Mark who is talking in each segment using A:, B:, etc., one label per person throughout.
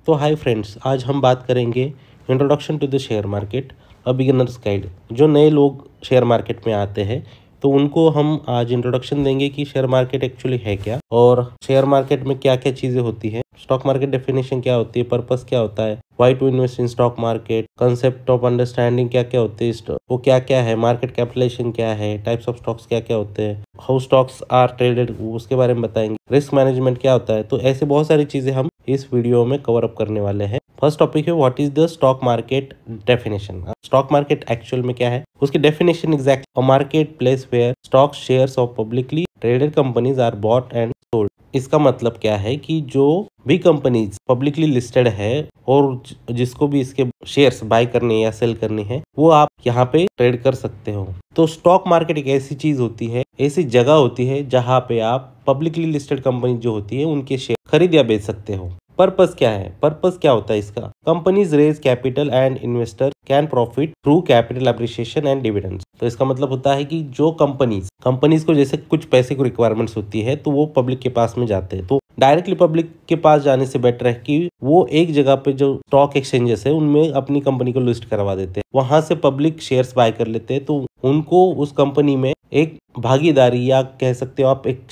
A: तो hi friends, आज हम बात करेंगे introduction to the share market, a beginner's guide. जो नए लोग शेयर मार्केट में आते हैं तो उनको हम आज इंट्रोडक्शन देंगे कि शेयर मार्केट एक्चुअली है क्या और शेयर मार्केट में क्या क्या चीज़ें होती हैं, स्टॉक मार्केट डेफिनेशन क्या होती है, पर्पस क्या होता है, why to invest in stock market, concept of understanding क्या क्या होते हैं, वो क्या क्या है, मार्केट कैपिटलाइजेशन क्या है, टाइप्स ऑफ स्टॉक्स क्या क्या होते हैं, हाउ स्टॉक्स आर ट्रेडेड उसके बारे में बताएंगे, रिस्क मैनेजमेंट क्या होता है। तो ऐसे बहुत सारी चीज़ें हम इस वीडियो में कवर अप करने वाले हैं। फर्स्ट टॉपिक है what is the stock market definition. Stock market actual में क्या है, उसकी definition exact a market place where stock shares of publicly traded companies are bought and sold. इसका मतलब क्या है कि जो भी कंपनीज पब्लिकली लिस्टेड है और जिसको भी इसके शेयर्स बाय करने या सेल करने हैं वो आप यहाँ पे ट्रेड कर सकते हो। तो स्टॉक मार्केट एक ऐसी चीज होती है, ऐसी जगह होती है जहाँ पे आप पब्लिकली लिस्टेड कंपनी जो होती है उनके शेयर खरीद या बेच सकते हो। पर्पस क्या है, पर्पस क्या होता है इसका, companies raise capital and investor can profit through capital appreciation and dividends. तो इसका मतलब होता है कि जो कंपनीज को जैसे कुछ पैसे को रिक्वायरमेंट्स होती है तो वो पब्लिक के पास में जाते हैं। तो डायरेक्टली पब्लिक के पास जाने से बेटर है कि वो एक जगह पे जो स्टॉक एक्सचेंजेस है उनमें अपनी कंपनी को लिस्ट करवा देते हैं, वहां से पब्लिक शेयर्स बाय कर लेते हैं। तो उनको उस कंपनी में एक भागीदारी या कह सकते हो आप एक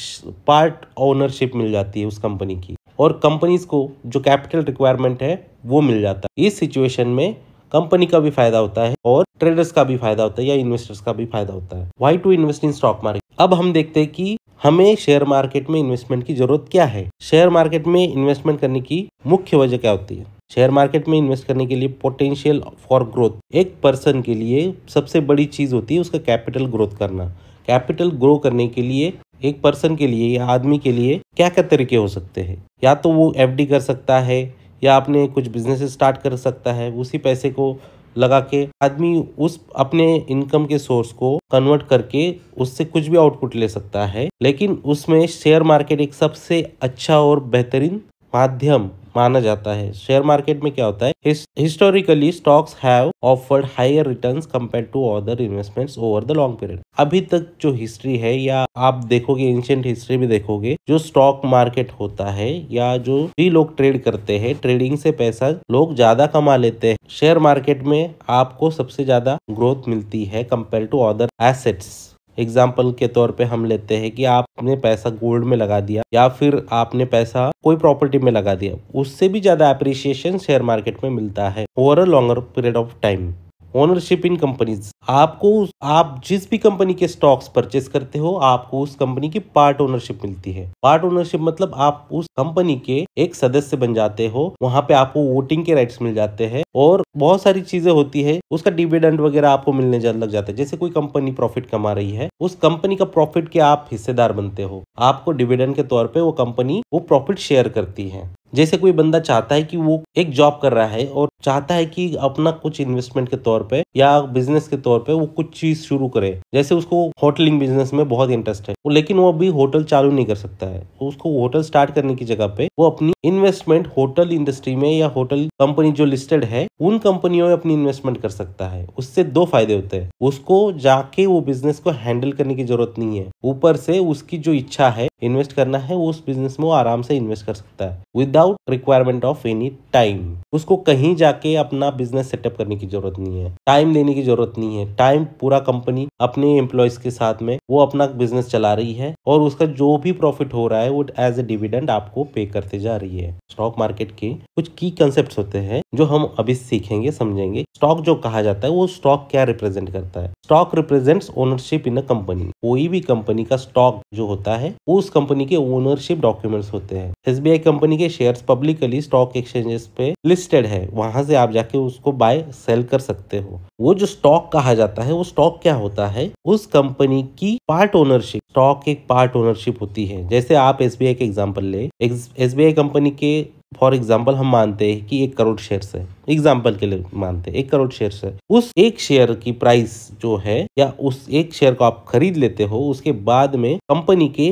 A: पार्ट ओनरशिप मिल जाती है उस कंपनी की, और कंपनीज को जो कैपिटल रिक्वायरमेंट है वो मिल जाता है। इस सिचुएशन में कंपनी का भी फायदा होता है और ट्रेडर्स का भी फायदा होता है या इन्वेस्टर्स का भी फायदा होता है। Why to invest in stock market. अब हम देखते हैं कि हमें शेयर मार्केट में इन्वेस्टमेंट की जरूरत क्या है, शेयर मार्केट में इन्वेस्टमेंट करने की मुख्य वजह क्या होती है। शेयर मार्केट में इन्वेस्ट करने के लिए पोटेंशियल फॉर ग्रोथ, एक पर्सन के लिए सबसे बड़ी चीज होती है उसका कैपिटल ग्रोथ करना। कैपिटल ग्रो करने के लिए एक पर्सन के लिए या आदमी के लिए क्या क्या तरीके हो सकते हैं, या तो वो एफडी कर सकता है या अपने कुछ बिजनेस स्टार्ट कर सकता है। उसी पैसे को लगा के आदमी उस अपने इनकम के सोर्स को कन्वर्ट करके उससे कुछ भी आउटपुट ले सकता है। लेकिन उसमें शेयर मार्केट एक सबसे अच्छा और बेहतरीन माध्यम माना जाता है। शेयर मार्केट में क्या होता है, historically stocks have offered higher returns compare to other investments over the long period. अभी तक जो हिस्ट्री है या आप देखोगे एंशिएंट हिस्ट्री भी देखोगे, जो स्टॉक मार्केट होता है या जो भी लोग ट्रेड करते हैं, ट्रेडिंग से पैसा लोग ज्यादा कमा लेते हैं। शेयर मार्केट में आपको सबसे ज्यादा ग्रोथ मिलती है compare to other assets. Example के तौर पे हम लेते हैं कि आपने पैसा गोल्ड में लगा दिया या फिर आपने पैसा कोई प्रॉपर्टी में लगा दिया, उससे भी ज्यादा एप्रिसिएशन शेयर मार्केट में मिलता है over a longer period of time. Ownership in companies, आप जिस भी कंपनी के स्टॉक्स परचेस करते हो आपको उस कंपनी की पार्ट ओनरशिप मिलती है। पार्ट ओनरशिप मतलब आप उस कंपनी के एक सदस्य बन जाते हो, वहां पे आपको वोटिंग के राइट्स मिल जाते हैं और बहुत सारी चीजें होती है। उसका डिविडेंड वगैरह आपको मिलने लग जाता है। जैसे कोई कंपनी प्रॉफिट कमा रही है, उस कंपनी का प्रॉफिट के आप हिस्सेदार बनते हो, आपको डिविडेंड के तौर पे वो कंपनी वो प्रॉफिट शेयर करती है। जैसे कोई बंदा चाहता है कि वो एक जॉब कर रहा है और चाहता है कि अपना कुछ इन्वेस्टमेंट के तौर पे या बिजनेस के तौर पे वो कुछ चीज शुरू करे। जैसे उसको होटलिंग बिजनेस में बहुत इंटरेस्ट है, लेकिन वो अभी होटल चालू नहीं कर सकता है। उसको होटल स्टार्ट करने की जगह पे वो अपनी इन्वेस्टमेंट होटल इंडस्ट्री में या होटल कंपनी जो लिस्टेड है उन कंपनियों में अपनी इन्वेस्टमेंट कर सकता है। उससे दो फायदे होते हैं, उसको जाके वो बिजनेस को हैंडल करने की जरूरत नहीं है, ऊपर से उसकी जो इच्छा है इन्वेस्ट करना है उस बिजनेस में वो आराम से इन्वेस्ट कर सकता है without requirement of any time. उसको कहीं जाके अपना बिजनेस सेटअप करने की जरूरत नहीं है, टाइम देने की जरूरत नहीं है। टाइम पूरा कंपनी अपने एम्प्लॉयज के साथ में वो अपना बिजनेस चला रही है और उसका जो भी प्रॉफिट हो रहा है वो एज ए डिविडेंड आपको पे करते जा रही है। स्टॉक मार्केट के कुछ की कंसेप्ट होते हैं जो हम अभी सीखेंगे समझेंगे। स्टॉक जो कहा जाता है वो स्टॉक क्या रिप्रेजेंट करता है। Stock represents ownership in a company. कोई भी कंपनी का स्टॉक जो होता है उस कंपनी के ओनरशिप डॉक्यूमेंट्स होते हैं। एसबीआई कंपनी के शेयर्स पब्लिकली स्टॉक एक्सचेंजेस पे लिस्टेड है, वहां से आप जाके उसको बाय सेल कर सकते हो। वो जो स्टॉक कहा जाता है वो स्टॉक क्या होता है, उस कंपनी की पार्ट ओनरशिप। स्टॉक एक पार्ट ओनरशिप होती है। जैसे आप एसबीआई के एग्जांपल ले, एसबीआई कंपनी के फॉर एग्जाम्पल हम मानते हैं कि 1 करोड़ शेयर्स है, एग्जाम्पल के लिए मानते हैं 1 करोड़ शेयर्स है। उस एक शेयर की प्राइस जो है या उस एक शेयर को आप खरीद लेते हो, उसके बाद में कंपनी के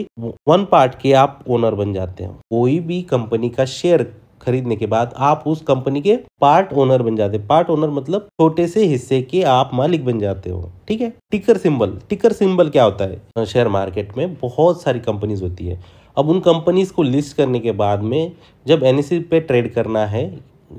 A: 1 पार्ट के आप ओनर बन जाते हो। कोई भी कंपनी का शेयर खरीदने के बाद आप उस कंपनी के पार्ट ओनर बन जाते हैं। पार्ट ओनर मतलब छोटे से हिस्से के आप मालिक बन जाते हो। ठीक है। टिकर सिंबल क्या होता है, शेयर मार्केट में बहुत सारी कंपनीज होती है। अब उन कंपनीज को लिस्ट करने के बाद में जब एनएसई पे ट्रेड करना है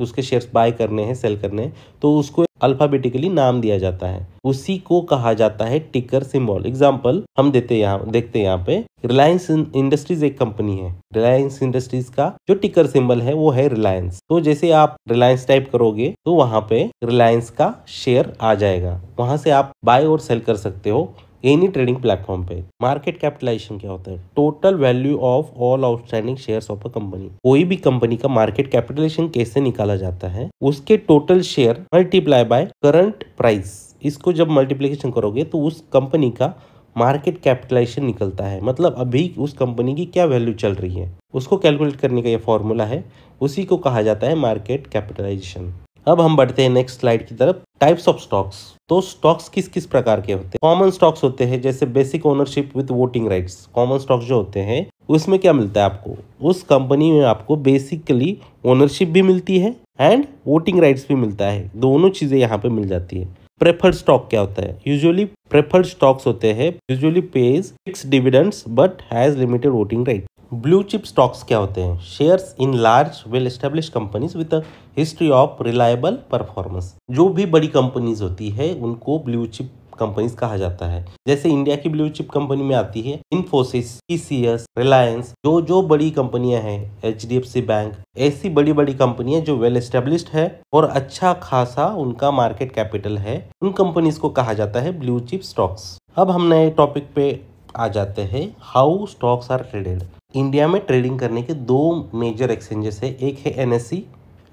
A: उसके शेयर्स बाय करने हैं, सेल करने हैं, तो उसको अल्फाबेटिकली नाम दिया जाता है, उसी को कहा जाता है टिकर सिंबल। एग्जाम्पल हम देखते हैं यहाँ पे रिलायंस इंडस्ट्रीज एक कंपनी है, रिलायंस इंडस्ट्रीज का जो टिकर सिंबल है वो है रिलायंस। तो जैसे आप रिलायंस टाइप करोगे तो वहां पे रिलायंस का शेयर आ जाएगा, वहां से आप बाय और सेल कर सकते हो एनी ट्रेडिंग प्लेटफॉर्म पे। मार्केट कैपिटलाइजेशन क्या होता है? Total value of all outstanding shares of a company. कोई भी कंपनी का मार्केट कैपिटलाइजेशन कैसे निकाला जाता है? उसके total share multiply by current price. इसको जब मल्टीप्लिकेशन करोगे तो उस कंपनी का मार्केट कैपिटलाइजेशन निकलता है, मतलब अभी उस कंपनी की क्या वैल्यू चल रही है, उसको कैलकुलेट करने का ये फॉर्मूला है, उसी को कहा जाता है मार्केट कैपिटलाइजेशन। अब हम बढ़ते हैं नेक्स्ट स्लाइड की तरफ। Types of stocks. तो स्टॉक्स किस किस प्रकार के होते हैं? कॉमन स्टॉक्स होते हैं, जैसे basic ownership with voting rights. Common stocks जो होते हैं उसमें क्या मिलता है आपको? उस कंपनी में आपको बेसिकली ओनरशिप भी मिलती है एंड वोटिंग राइट्स भी मिलता है, दोनों चीजें यहाँ पे मिल जाती है। प्रेफर्ड स्टॉक क्या होता है? यूजुअली प्रेफर्ड स्टॉक्स होते हैं, usually page fixed dividends but has limited voting right. Blue chip stocks क्या होते हैं? Shares in large well established companies with a history of reliable performance. जो भी बड़ी कंपनीज होती है उनको ब्लू चिप कंपनीज कहा जाता है। जैसे इंडिया की ब्लू चिप कंपनी में आती है इन्फोसिस, टीसीएस, रिलायंस, जो बड़ी कंपनियां हैं, एचडीएफसी बैंक, ऐसी बड़ी बड़ी कंपनियां जो वेल एस्टेब्लिश्ड है और अच्छा खासा उनका मार्केट कैपिटल है, उन कंपनीज को कहा जाता है ब्लू चिप स्टॉक्स। अब हम नए टॉपिक पे आ जाते हैं, how stocks are traded. India में ट्रेडिंग करने के दो मेजर एक्सचेंजेस है, एक है एनएससी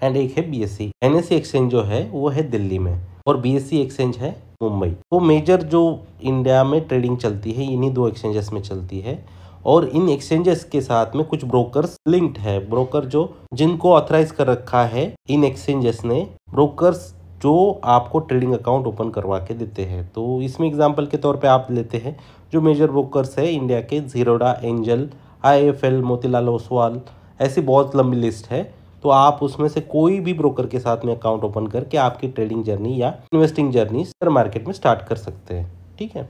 A: एंड एक है बीएसई। एनएससी एक्सचेंज जो है वो है दिल्ली में और बीएसई एक्सचेंज है मुंबई। तो मेजर जो इंडिया में ट्रेडिंग चलती है इन्हीं दो एक्सचेंजेस में चलती है, और इन एक्सचेंजेस के साथ में कुछ ब्रोकर्स लिंक्ड है। ब्रोकर जो जिनको ऑथराइज कर रखा है इन एक्सचेंजेस ने, ब्रोकर्स जो आपको ट्रेडिंग अकाउंट ओपन करवा के देते हैं। तो इसमें एग्जांपल के तौर पे आप लेते हैं जो मेजर ब्रोकर्स है इंडिया के, जीरोडा, एंजल, आईएफएल, मोतीलाल ओसवाल, ऐसी बहुत लंबी लिस्ट है। तो आप उसमें से कोई भी ब्रोकर के साथ में अकाउंट ओपन करके आपकी ट्रेडिंग जर्नी या इन्वेस्टिंग जर्नी शेयर मार्केट में स्टार्ट कर सकते हैं। ठीक है।